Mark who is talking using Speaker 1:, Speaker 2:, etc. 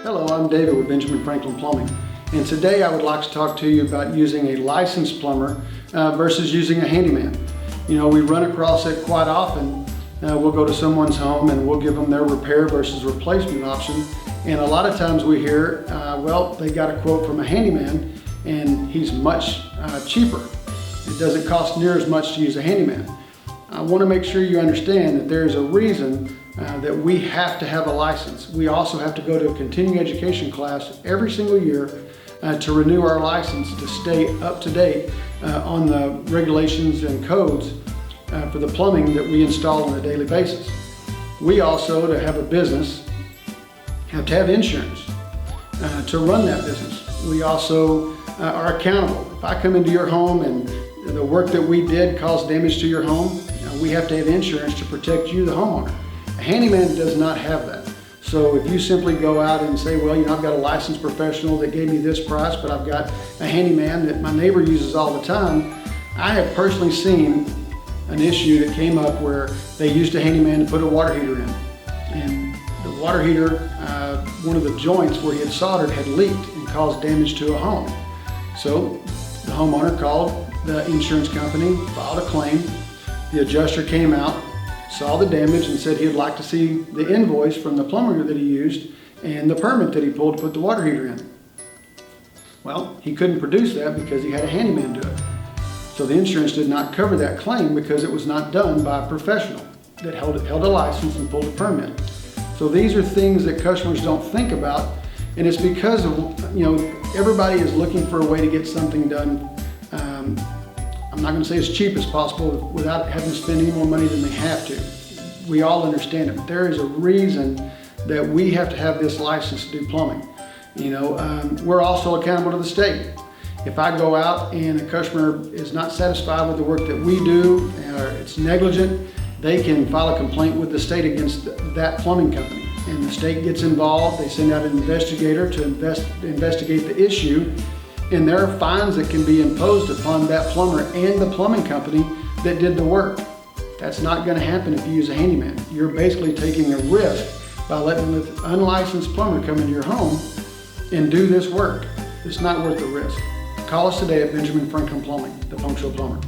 Speaker 1: Hello, I'm David with Benjamin Franklin Plumbing, and today I would like to talk to you about using a licensed plumber versus using a handyman. You know, we run across it quite often. We'll go to someone's home and we'll give them their repair versus replacement option, and a lot of times we hear, well, they got a quote from a handyman and he's much cheaper. It doesn't cost near as much to use a handyman. I want to make sure you understand that there's a reason that we have to have a license. We also have to go to a continuing education class every single year to renew our license to stay up to date on the regulations and codes for the plumbing that we install on a daily basis. We also, to have a business, have to have insurance to run that business. We also are accountable. If I come into your home and the work that we did caused damage to your home, we have to have insurance to protect you, the homeowner. A handyman does not have that. So if you simply go out and say, well, you know, I've got a licensed professional that gave me this price, but I've got a handyman that my neighbor uses all the time, I have personally seen an issue that came up where they used a handyman to put a water heater in. And the water heater, one of the joints where he had soldered had leaked and caused damage to a home. So the homeowner called the insurance company, filed a claim. The adjuster came out, saw the damage, and said he'd like to see the invoice from the plumber that he used and the permit that he pulled to put the water heater in. Well, he couldn't produce that because he had a handyman do it. So the insurance did not cover that claim because it was not done by a professional that held a license and pulled a permit. So these are things that customers don't think about, and it's because of, you know, everybody is looking for a way to get something done. I'm not going to say as cheap as possible without having to spend any more money than they have to. We all understand it, but there is a reason that we have to have this license to do plumbing. You know, we're also accountable to the state. If I go out and a customer is not satisfied with the work that we do, or it's negligent, they can file a complaint with the state against that plumbing company. And the state gets involved, they send out an investigator to investigate the issue, and there are fines that can be imposed upon that plumber and the plumbing company that did the work. That's not going to happen if you use a handyman. You're basically taking a risk by letting an unlicensed plumber come into your home and do this work. It's not worth the risk. Call us today at Benjamin Franklin Plumbing, the punctual plumber.